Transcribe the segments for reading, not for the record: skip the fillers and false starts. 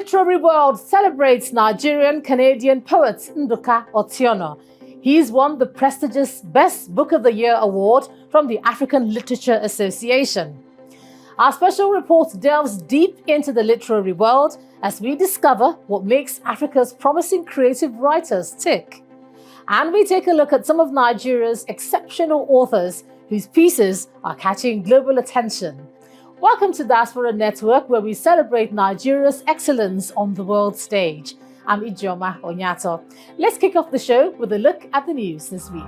literary world celebrates Nigerian-Canadian poet Nduka Otiono. He's won the prestigious Best Book of the Year award from the African Literature Association. Our special report delves deep into the literary world as we discover what makes Africa's promising creative writers tick. And we take a look at some of Nigeria's exceptional authors whose pieces are catching global attention. Welcome to Diaspora Network, where we celebrate Nigeria's excellence on the world stage. I'm Ijeoma Onyato. Let's kick off the show with a look at the news this week.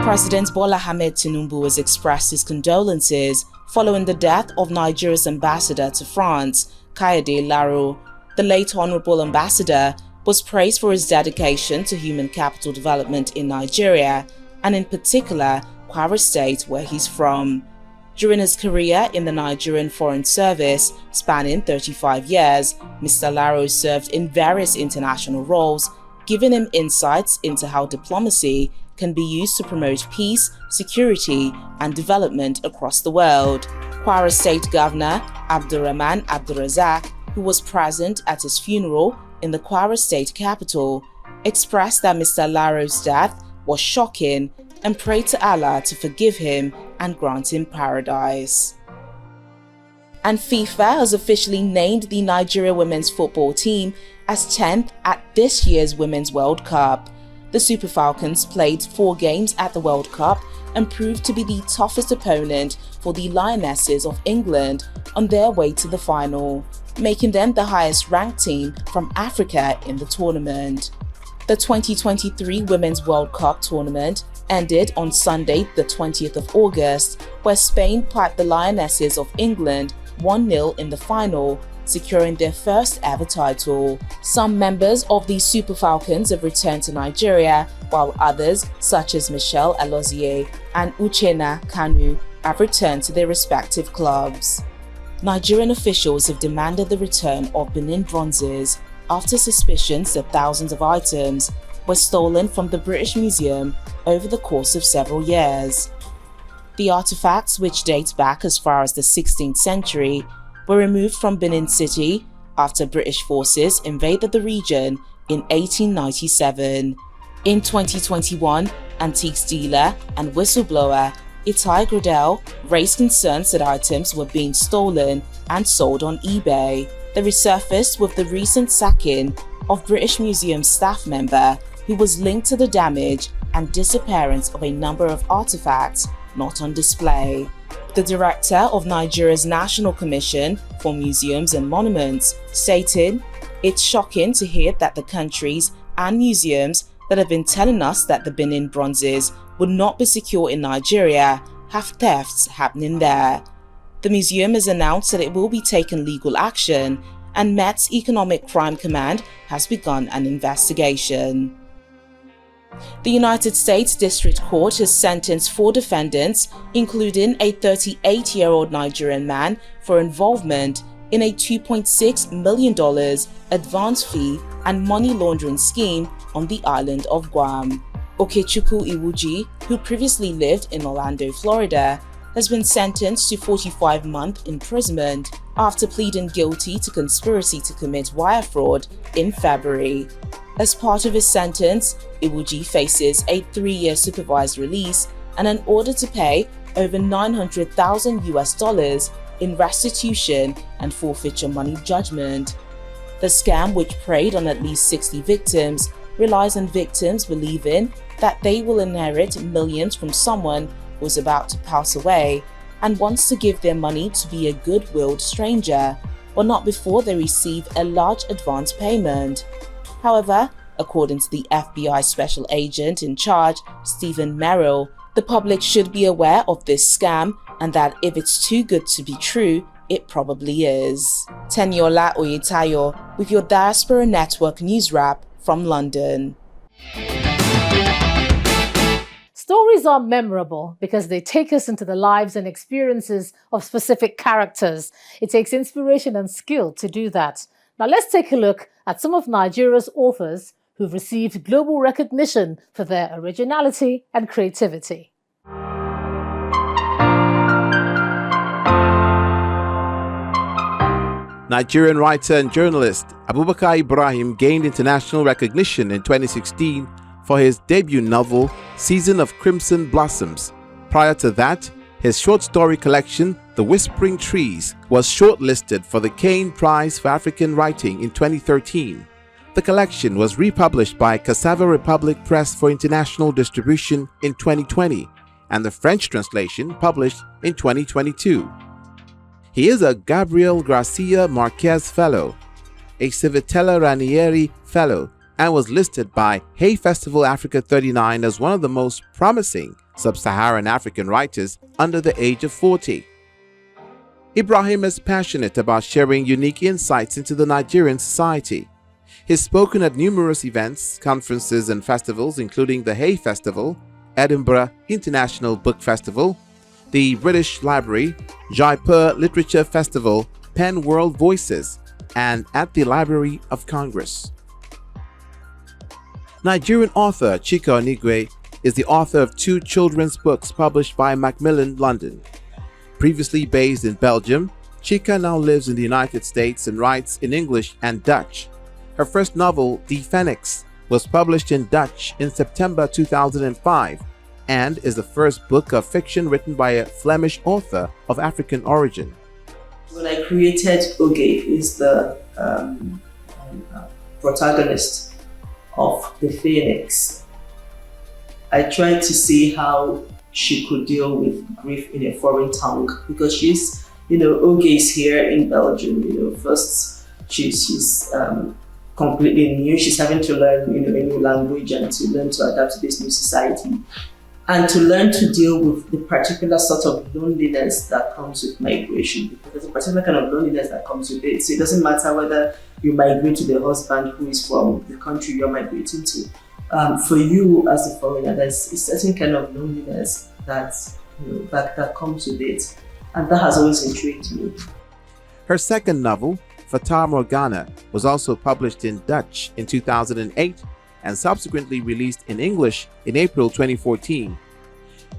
President Bola Ahmed Tinubu has expressed his condolences following the death of Nigeria's ambassador to France, Kayode Laro. The late Honorable Ambassador was praised for his dedication to human capital development in Nigeria, and in particular, Kwara State, where he's from. During his career in the Nigerian Foreign Service, spanning 35 years, Mr. Laro served in various international roles, giving him insights into how diplomacy can be used to promote peace, security, and development across the world. Kwara State Governor Abdurrahman Abdurrazak, who was present at his funeral in the Kwara State capital, expressed that Mr. Laro's death was shocking and prayed to Allah to forgive him and grant him paradise. And FIFA has officially named the Nigeria women's football team as 10th at this year's Women's World Cup. The Super Falcons played 4 games at the World Cup and proved to be the toughest opponent for the Lionesses of England on their way to the final, making them the highest ranked team from Africa in the tournament. The 2023 Women's World Cup tournament ended on Sunday, the 20th of August, where Spain piped the Lionesses of England 1-0 in the final, securing their first ever title. Some members of the Super Falcons have returned to Nigeria, while others, such as Michelle Alozie and Uchenna Kanu, have returned to their respective clubs. Nigerian officials have demanded the return of Benin bronzes after suspicions that thousands of items were stolen from the British Museum over the course of several years. The artifacts, which date back as far as the 16th century, were removed from Benin City after British forces invaded the region in 1897. In 2021, antiques dealer and whistleblower Itai Gradel raised concerns that items were being stolen and sold on eBay. They resurfaced with the recent sacking of British Museum staff member who was linked to the damage and disappearance of a number of artifacts not on display. The director of Nigeria's National Commission for Museums and Monuments stated, "It's shocking to hear that the countries and museums that have been telling us that the Benin bronzes would not be secure in Nigeria have thefts happening there." The museum has announced that it will be taking legal action, and Met's Economic Crime Command has begun an investigation. The United States District Court has sentenced 4 defendants, including a 38-year-old Nigerian man, for involvement in a $2.6 million advance fee and money laundering scheme on the island of Guam. Okechukwu Iwuji, who previously lived in Orlando, Florida, has been sentenced to 45-month imprisonment after pleading guilty to conspiracy to commit wire fraud in February. As part of his sentence, Iwuji faces a 3-year supervised release and an order to pay over $900,000 in restitution and forfeiture money judgment. The scam, which preyed on at least 60 victims, relies on victims believing that they will inherit millions from someone who is about to pass away and wants to give their money to be a good-willed stranger, but not before they receive a large advance payment. However, according to the FBI special agent in charge, Stephen Merrill, the public should be aware of this scam and that if it's too good to be true, it probably is. Teniola Oyetayo with your Diaspora Network News Wrap from London. Stories are memorable because they take us into the lives and experiences of specific characters. It takes inspiration and skill to do that. Now let's take a look at some of Nigeria's authors who've received global recognition for their originality and creativity. Nigerian writer and journalist Abubakar Ibrahim gained international recognition in 2016 for his debut novel, Season of Crimson Blossoms. Prior to that, his short story collection, The Whispering Trees, was shortlisted for the Caine Prize for African Writing in 2013. The collection was republished by Cassava Republic Press for international distribution in 2020, and the French translation published in 2022. He is a Gabriel Garcia Marquez Fellow, a Civitella Ranieri Fellow, and was listed by Hay Festival Africa 39 as one of the most promising sub-Saharan African writers under the age of 40. Ibrahim is passionate about sharing unique insights into the Nigerian society. He's spoken at numerous events, conferences, and festivals, including the Hay Festival, Edinburgh International Book Festival, the British Library, Jaipur Literature Festival, Pen World Voices, and at the Library of Congress. Nigerian author Chika Onigwe is the author of 2 children's books published by Macmillan London. Previously based in Belgium, Chika now lives in the United States and writes in English and Dutch. Her first novel, The Phoenix, was published in Dutch in September 2005 and is the first book of fiction written by a Flemish author of African origin. When I created Oge, who is the protagonist of The Phoenix, I tried to see how she could deal with grief in a foreign tongue, because she's, Oge is here in Belgium. First she's completely new. She's having to learn, a new language and to learn to adapt to this new society, and to learn to deal with the particular sort of loneliness that comes with migration, because there's a particular kind of loneliness that comes with it. So it doesn't matter whether you migrate to the husband who is from the country you're migrating to. For you as a foreigner, there's a certain kind of loneliness that comes with it, and that has always intrigued me. Her second novel, Fata Morgana, was also published in Dutch in 2008 and subsequently released in English in April 2014.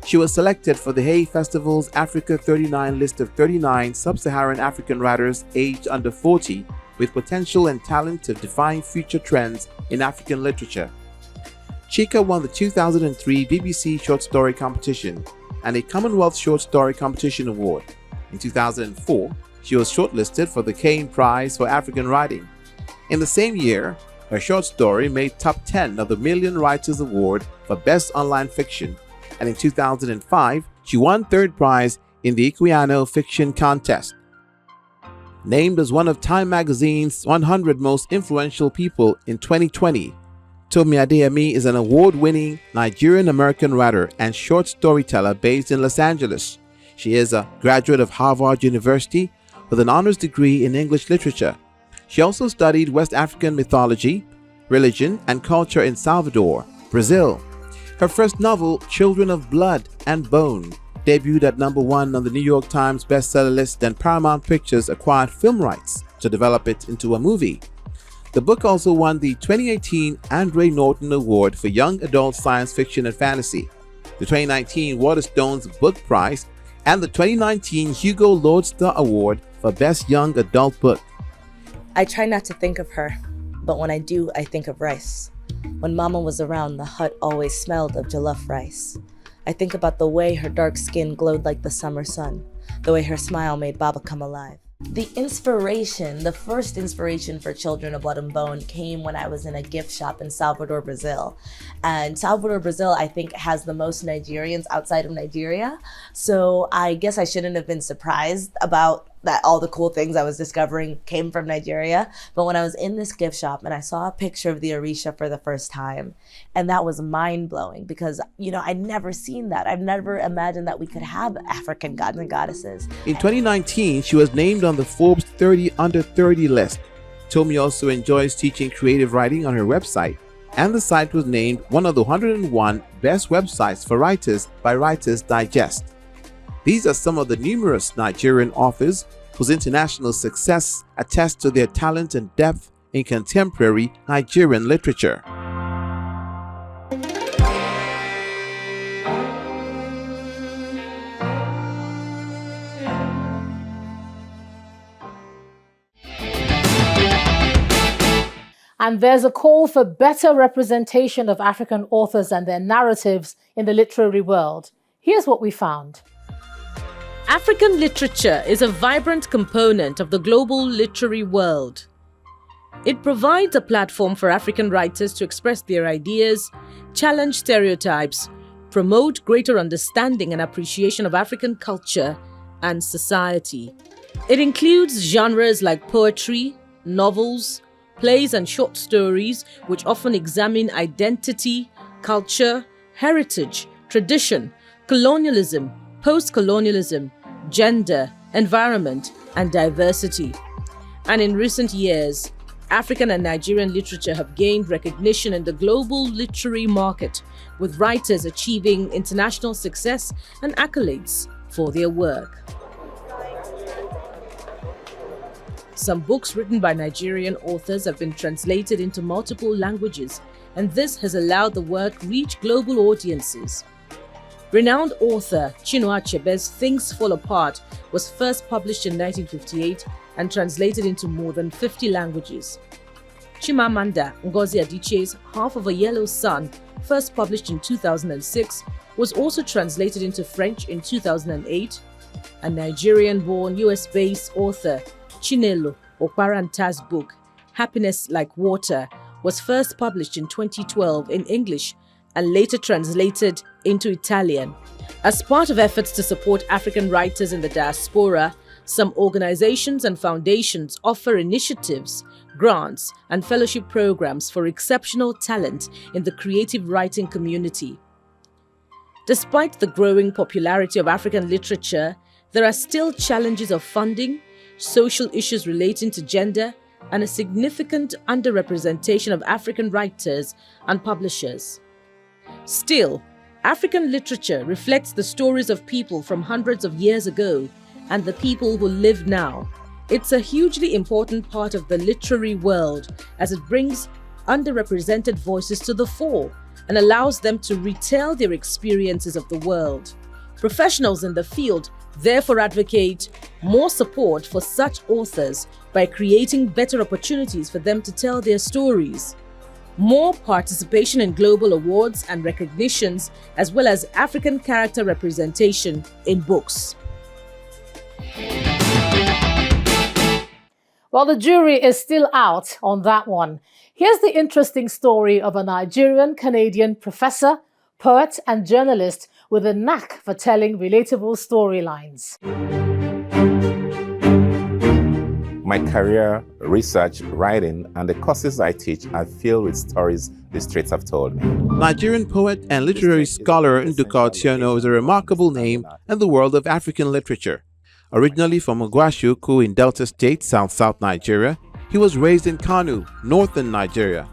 She was selected for the Hay Festival's Africa 39 list of 39 sub-Saharan African writers aged under 40 with potential and talent to define future trends in African literature. Chika won the 2003 BBC Short Story Competition and a Commonwealth Short Story Competition Award. In 2004, she was shortlisted for the Caine Prize for African Writing. In the same year, her short story made top 10 of the Million Writers Award for Best Online Fiction, and in 2005, she won third prize in the Equiano Fiction Contest. Named as one of Time magazine's 100 most influential people in 2020, Tomi Adeyemi is an award-winning Nigerian-American writer and short storyteller based in Los Angeles. She is a graduate of Harvard University with an honors degree in English literature. She also studied West African mythology, religion, and culture in Salvador, Brazil. Her first novel, Children of Blood and Bone, debuted at #1 on the New York Times bestseller list, and Paramount Pictures acquired film rights to develop it into a movie. The book also won the 2018 Andre Norton Award for Young Adult Science Fiction and Fantasy, the 2019 Waterstones Book Prize, and the 2019 Hugo Lodestar Award for Best Young Adult Book. I try not to think of her, but when I do, I think of rice. When Mama was around, the hut always smelled of jollof rice. I think about the way her dark skin glowed like the summer sun, the way her smile made Baba come alive. The first inspiration for Children of Blood and Bone came when I was in a gift shop in Salvador, Brazil. And Salvador, Brazil, I think has the most Nigerians outside of Nigeria. So I guess I shouldn't have been surprised about that all the cool things I was discovering came from Nigeria. But when I was in this gift shop and I saw a picture of the Orisha for the first time, and that was mind-blowing because, I'd never seen that. I've never imagined that we could have African gods and goddesses. In 2019, she was named on the Forbes 30 Under 30 list. Tomi also enjoys teaching creative writing on her website, and the site was named one of the 101 best websites for writers by Writers Digest. These are some of the numerous Nigerian authors whose international success attests to their talent and depth in contemporary Nigerian literature. And there's a call for better representation of African authors and their narratives in the literary world. Here's what we found. African literature is a vibrant component of the global literary world. It provides a platform for African writers to express their ideas, challenge stereotypes, promote greater understanding and appreciation of African culture and society. It includes genres like poetry, novels, plays and short stories, which often examine identity, culture, heritage, tradition, colonialism, post-colonialism, gender, environment, and diversity. And in recent years, African and Nigerian literature have gained recognition in the global literary market, with writers achieving international success and accolades for their work. Some books written by Nigerian authors have been translated into multiple languages, and this has allowed the work reach global audiences. Renowned author Chinua Achebe's Things Fall Apart was first published in 1958 and translated into more than 50 languages. Chimamanda Ngozi Adichie's Half of a Yellow Sun, first published in 2006, was also translated into French in 2008. A Nigerian-born US-based author Chinelo Okparanta's book, Happiness Like Water, was first published in 2012 in English and later translated into Italian. As part of efforts to support African writers in the diaspora, some organizations and foundations offer initiatives, grants, and fellowship programs for exceptional talent in the creative writing community. Despite the growing popularity of African literature, there are still challenges of funding, social issues relating to gender, and a significant underrepresentation of African writers and publishers. Still, African literature reflects the stories of people from hundreds of years ago and the people who live now. It's a hugely important part of the literary world as it brings underrepresented voices to the fore and allows them to retell their experiences of the world. Professionals in the field therefore advocate more support for such authors by creating better opportunities for them to tell their stories, more participation in global awards and recognitions, as well as African character representation in books. Well, the jury is still out on that one. Here's the interesting story of a Nigerian-Canadian professor, poet, and journalist with a knack for telling relatable storylines. My career, research, writing, and the courses I teach are filled with stories the streets have told me. Nigerian poet and literary scholar Nduka Otiono is a remarkable name in the world of African literature. Originally from Ogwashuku in Delta State, South Nigeria, he was raised in Kano, northern Nigeria.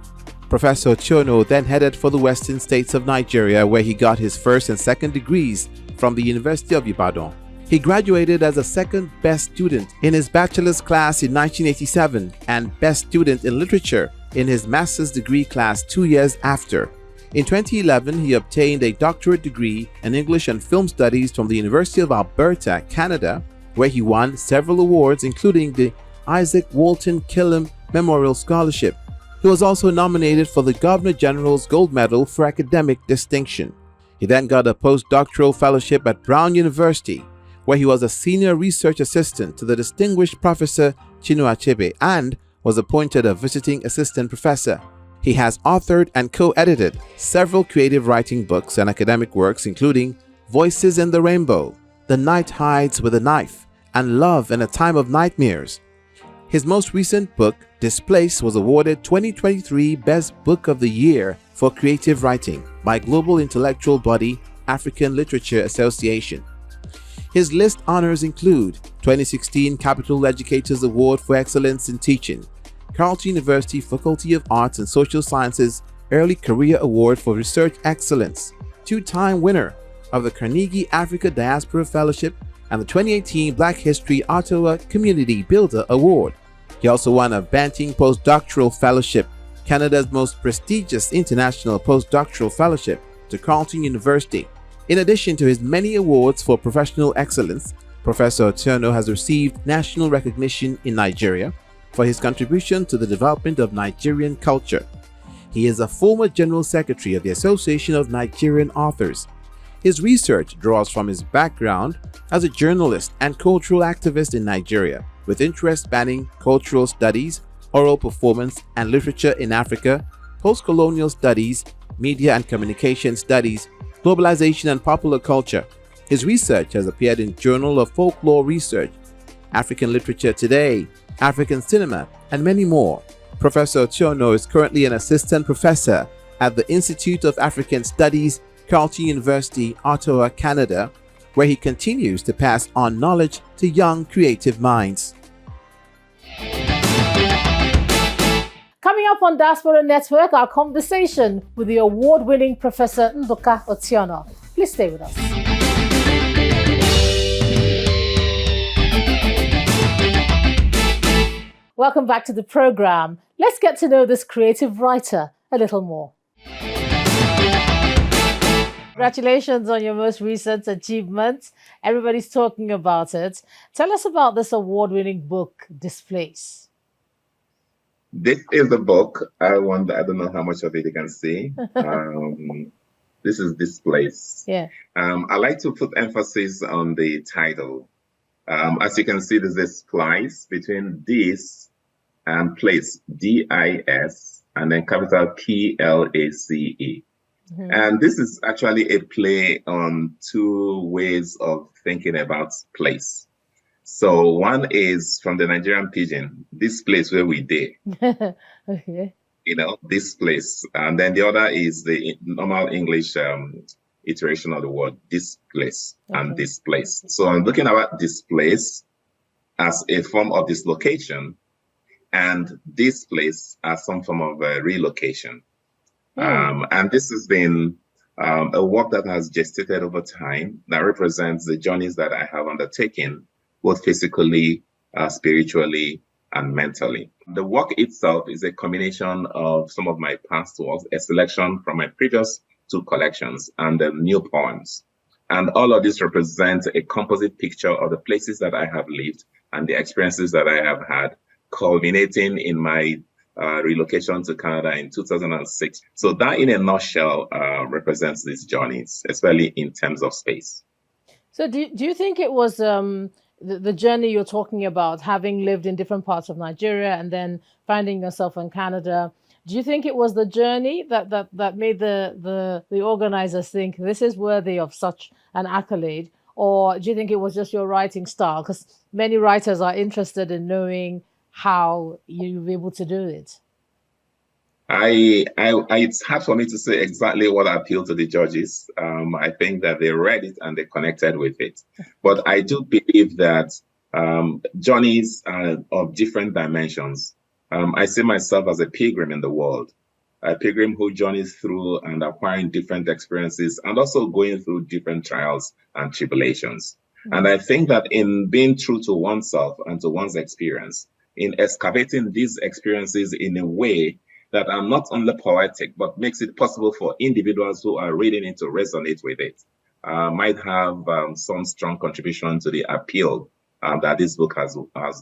Professor Otiono then headed for the western states of Nigeria, where he got his first and second degrees from the University of Ibadan. He graduated as a second best student in his bachelor's class in 1987 and best student in literature in his master's degree class 2 years after. In 2011, he obtained a doctorate degree in English and Film Studies from the University of Alberta, Canada, where he won several awards, including the Isaac Walton Killam Memorial Scholarship. He was also nominated for the Governor General's Gold Medal for academic distinction. He then got a postdoctoral fellowship at Brown University, where he was a senior research assistant to the distinguished Professor Chinua Achebe and was appointed a visiting assistant professor. He has authored and co-edited several creative writing books and academic works, including Voices in the Rainbow, The Night Hides with a Knife, and Love in a Time of Nightmares. His most recent book, Displace, was awarded 2023 Best Book of the Year for Creative Writing by global intellectual body African Literature Association. His list honors include 2016 Capital Educators Award for Excellence in Teaching, Carleton University Faculty of Arts and Social Sciences Early Career Award for Research Excellence, two-time winner of the Carnegie Africa Diaspora Fellowship and the 2018 Black History Ottawa Community Builder Award. He also won a Banting Postdoctoral Fellowship, Canada's most prestigious international postdoctoral fellowship, to Carleton University. In addition to his many awards for professional excellence, Professor Otiono has received national recognition in Nigeria, for his contribution to the development of Nigerian culture. He is a former General Secretary of the Association of Nigerian Authors. His research draws from his background as a journalist and cultural activist in Nigeria, with interests spanning cultural studies, oral performance and literature in Africa, post-colonial studies, media and communication studies, globalization and popular culture. His research has appeared in Journal of Folklore Research, African Literature Today, African Cinema, and many more. Professor Otiono is currently an assistant professor at the Institute of African Studies, Carleton University, Ottawa, Canada, where he continues to pass on knowledge to young creative minds. Coming up on Diaspora Network, our conversation with the award-winning Professor Nduka Otiono. Please stay with us. Welcome back to the program. Let's get to know this creative writer a little more. Congratulations on your most recent achievement. Everybody's talking about it. Tell us about this award-winning book, Displace. This is the book. I don't know how much of it you can see. This is Displace. Yeah. I like to put emphasis on the title. As you can see, there's a splice between this and place, D-I-S, and then capital P-L-A-C-E. Mm-hmm. And this is actually a play on two ways of thinking about place. So one is from the Nigerian pidgin, this place where we day. Okay. You know, this place. And then the other is the normal English iteration of the word this place and this place. So I'm looking at this place as a form of dislocation and this place as some form of relocation. And this has been a work that has gestated over time that represents the journeys that I have undertaken, both physically, spiritually, and mentally. The work itself is a combination of some of my past works, a selection from my previous two collections, and the new poems. And all of this represents a composite picture of the places that I have lived and the experiences that I have had, culminating in my relocation to Canada in 2006. So that in a nutshell represents these journeys, especially in terms of space. So do you think it was the journey you're talking about, having lived in different parts of Nigeria and then finding yourself in Canada? Do you think it was the journey that made the organizers think this is worthy of such an accolade? Or do you think it was just your writing style? Because many writers are interested in knowing how you were able to do it. It's hard for me to say exactly what appealed to the judges. I think that they read it and they connected with it. But I do believe that journeys are of different dimensions. I see myself as a pilgrim in the world, a pilgrim who journeys through and acquiring different experiences and also going through different trials and tribulations. And I think that in being true to oneself and to one's experience, in excavating these experiences in a way that are not only poetic, but makes it possible for individuals who are reading it to resonate with it, might have some strong contribution to the appeal that this book has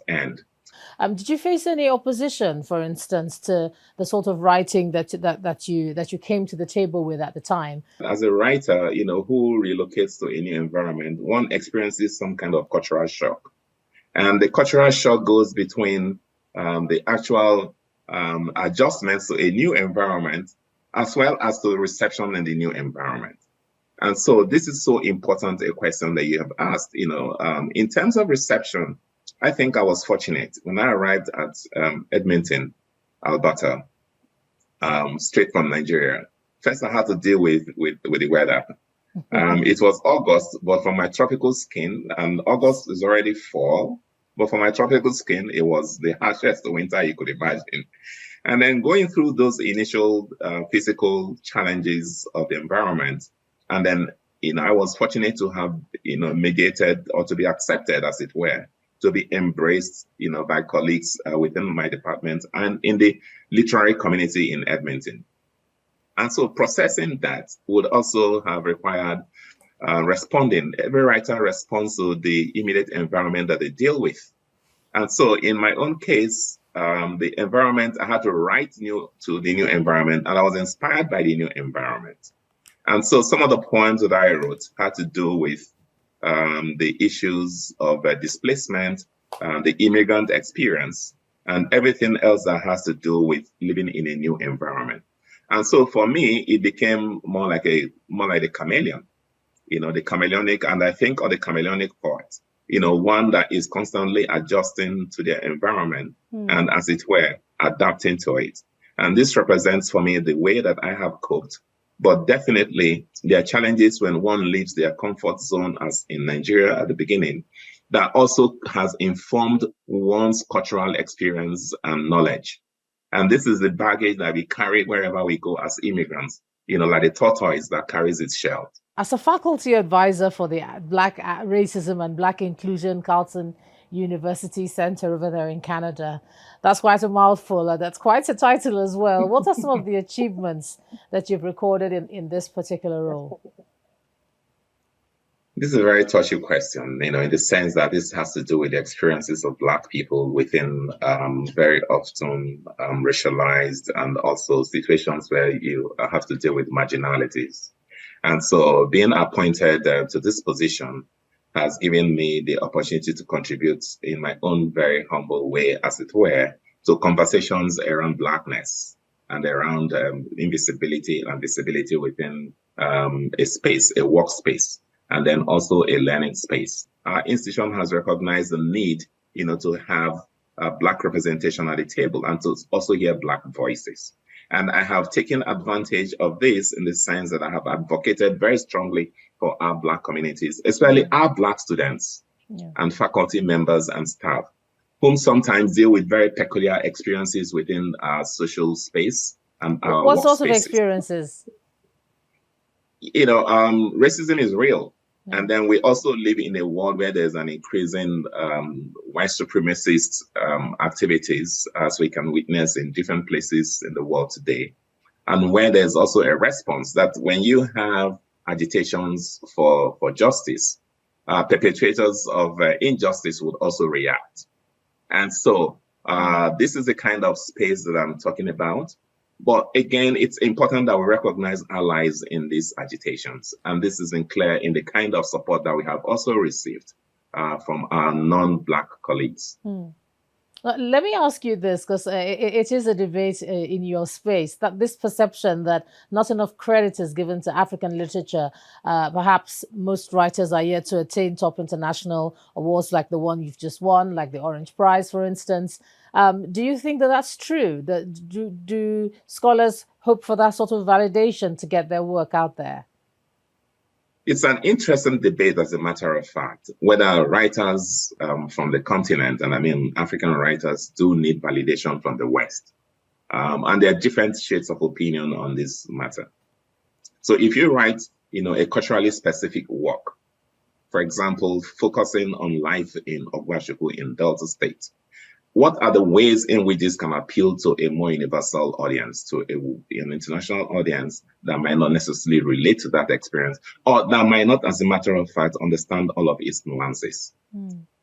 earned. Did you face any opposition, for instance, to the sort of writing that you came to the table with at the time? As a writer, who relocates to a new environment, one experiences some kind of cultural shock. And the cultural shock goes between the actual adjustments to a new environment, as well as to the reception in the new environment. And so this is so important, a question that you have asked. In terms of reception, I think I was fortunate. When I arrived at Edmonton, Alberta, straight from Nigeria, first I had to deal with the weather. It was August, but for my tropical skin, and August is already fall, but for my tropical skin, it was the harshest winter you could imagine. And then going through those initial physical challenges of the environment, and then, I was fortunate to have, mediated or to be accepted, as it were, to be embraced, by colleagues within my department and in the literary community in Edmonton. And so processing that would also have required responding. Every writer responds to the immediate environment that they deal with. And so in my own case, the environment, I had to write to the new environment, and I was inspired by the new environment. And so some of the poems that I wrote had to do with the issues of displacement, the immigrant experience, and everything else that has to do with living in a new environment. And so for me, it became more like a chameleon, the chameleonic, and I think of the chameleonic poet, one that is constantly adjusting to their environment and, as it were, adapting to it. And this represents for me the way that I have coped. But definitely, there are challenges when one leaves their comfort zone, as in Nigeria at the beginning, that also has informed one's cultural experience and knowledge. And this is the baggage that we carry wherever we go as immigrants, like the tortoise that carries its shell. As a faculty advisor for the Black Racism and Black Inclusion Carleton University Center over there in Canada, that's quite a mouthful. That's quite a title as well. What are some of the achievements that you've recorded in this particular role? This is a very touchy question, in the sense that this has to do with the experiences of Black people within very often racialized and also situations where you have to deal with marginalities. And so being appointed to this position has given me the opportunity to contribute in my own very humble way, as it were, to conversations around Blackness and around invisibility and visibility within a space, a workspace, and then also a learning space. Our institution has recognized the need, to have Black representation at the table and to also hear Black voices. And I have taken advantage of this in the sense that I have advocated very strongly for our Black communities, especially our Black students and faculty members and staff, whom sometimes deal with very peculiar experiences within our social space and our What sorts of workspaces. experiences? Racism is real. And then we also live in a world where there's an increasing white supremacist activities, as we can witness in different places in the world today. And where there's also a response that when you have agitations for justice, perpetrators of injustice would also react. And so this is the kind of space that I'm talking about. But again, it's important that we recognize allies in these agitations. And this is clear in the kind of support that we have also received from our non-Black colleagues. Let me ask you this, because it is a debate in your space, that this perception that not enough credit is given to African literature, perhaps most writers are yet to attain top international awards like the one you've just won, like the Orange Prize, for instance. Do you think that that's true? Do scholars hope for that sort of validation to get their work out there? It's an interesting debate, as a matter of fact, whether writers from the continent, and I mean African writers, do need validation from the West. And there are different shades of opinion on this matter. So if you write, a culturally specific work, for example, focusing on life in Ogwashuku in Delta State, what are the ways in which this can appeal to a more universal audience, to an international audience that might not necessarily relate to that experience, or that might not, as a matter of fact, understand all of its nuances?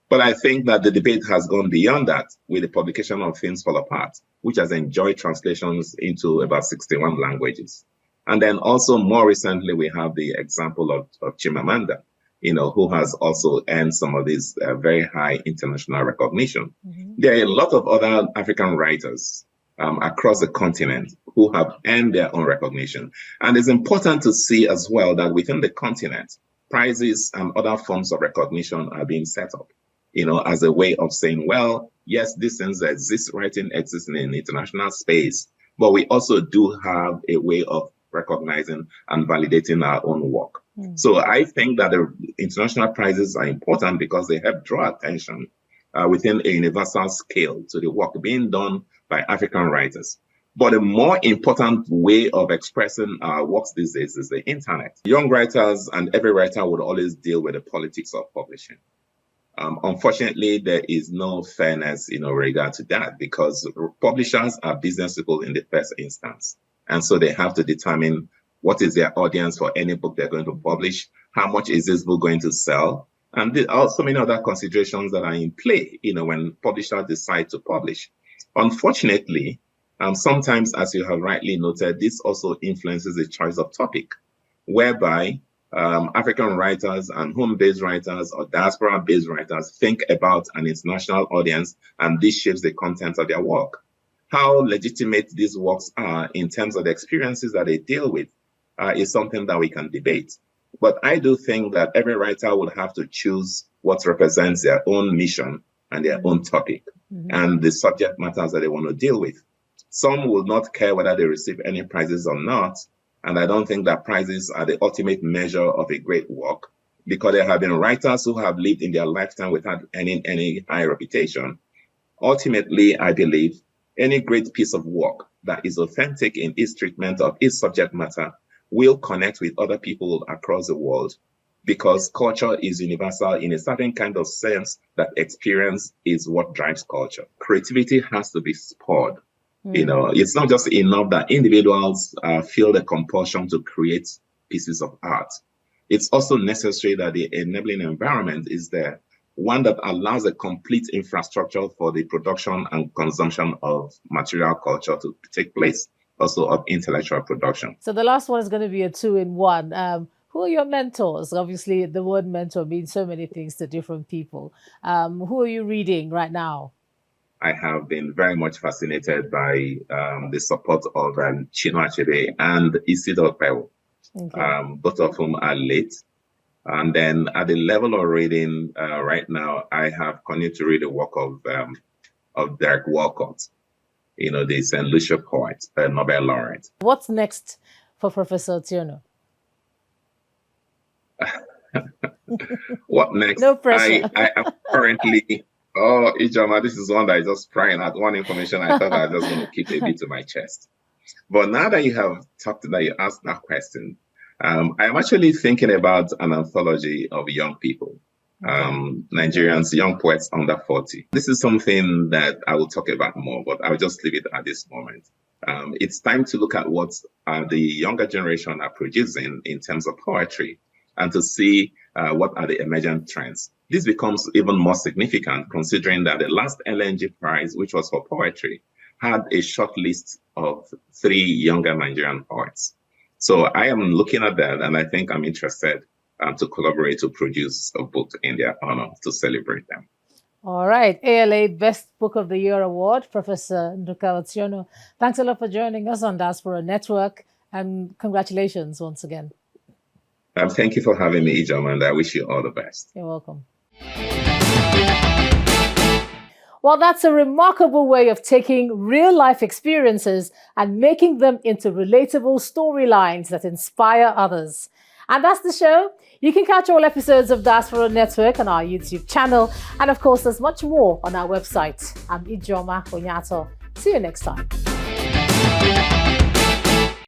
But I think that the debate has gone beyond that with the publication of Things Fall Apart, which has enjoyed translations into about 61 languages. And then also more recently, we have the example of Chimamanda, who has also earned some of this very high international recognition. There are a lot of other African writers across the continent who have earned their own recognition. And it's important to see as well that within the continent, prizes and other forms of recognition are being set up, as a way of saying, well, yes, these things exist, writing exists in an international space, but we also do have a way of recognizing and validating our own work. So I think that the international prizes are important because they help draw attention within a universal scale to the work being done by African writers. But a more important way of expressing our works these days is the internet. Young writers and every writer would always deal with the politics of publishing. Unfortunately, there is no fairness in regard to that, because publishers are business people in the first instance. And so they have to determine what is their audience for any book they're going to publish, how much is this book going to sell, and there are so many other considerations that are in play, when publishers decide to publish. Unfortunately, sometimes, as you have rightly noted, this also influences the choice of topic, whereby African writers and home-based writers or diaspora-based writers think about an international audience, and this shapes the content of their work. How legitimate these works are in terms of the experiences that they deal with is something that we can debate. But I do think that every writer would have to choose what represents their own mission and their own topic and the subject matters that they want to deal with. Some will not care whether they receive any prizes or not, and I don't think that prizes are the ultimate measure of a great work, because there have been writers who have lived in their lifetime without any high reputation. Ultimately, I believe any great piece of work that is authentic in its treatment of its subject matter will connect with other people across the world, because culture is universal in a certain kind of sense that experience is what drives culture. Creativity has to be spurred. You know, it's not just enough that individuals feel the compulsion to create pieces of art. It's also necessary that the enabling environment is there, one that allows a complete infrastructure for the production and consumption of material culture to take place, also of intellectual production. So the last one is going to be a 2-in-1. Who are your mentors? Obviously, the word mentor means so many things to different people. Who are you reading right now? I have been very much fascinated by the support of Chinua Achebe and Isidore Pewo, both of whom are late. And then at the level of reading right now, I have continued to read the work of Derek Walcott, you know, the St. Lucia poet, Nobel laureate. What's next for Professor Otiono? What next? No pressure. I am currently... Oh, Ijoma, this is one that is just prying at one information I thought I was just going to keep a bit to my chest. But now that you have you asked that question, I am actually thinking about an anthology of young people, Nigerians, young poets under 40. This is something that I will talk about more, but I'll just leave it at this moment. It's time to look at what the younger generation are producing in terms of poetry, and to see what are the emergent trends. This becomes even more significant considering that the last LNG Prize, which was for poetry, had a short list of 3 younger Nigerian poets. So I am looking at that, and I think I'm interested to collaborate to produce a book in their honor to celebrate them. All right. ALA Best Book of the Year Award, Professor Nduka Otiono. Thanks a lot for joining us on Diaspora Network, and congratulations once again. Thank you for having me, Ijoma, and I wish you all the best. You're welcome. Well, that's a remarkable way of taking real-life experiences and making them into relatable storylines that inspire others. And that's the show. You can catch all episodes of Diaspora Network on our YouTube channel. And of course, there's much more on our website. I'm Ijoma Onyato. See you next time.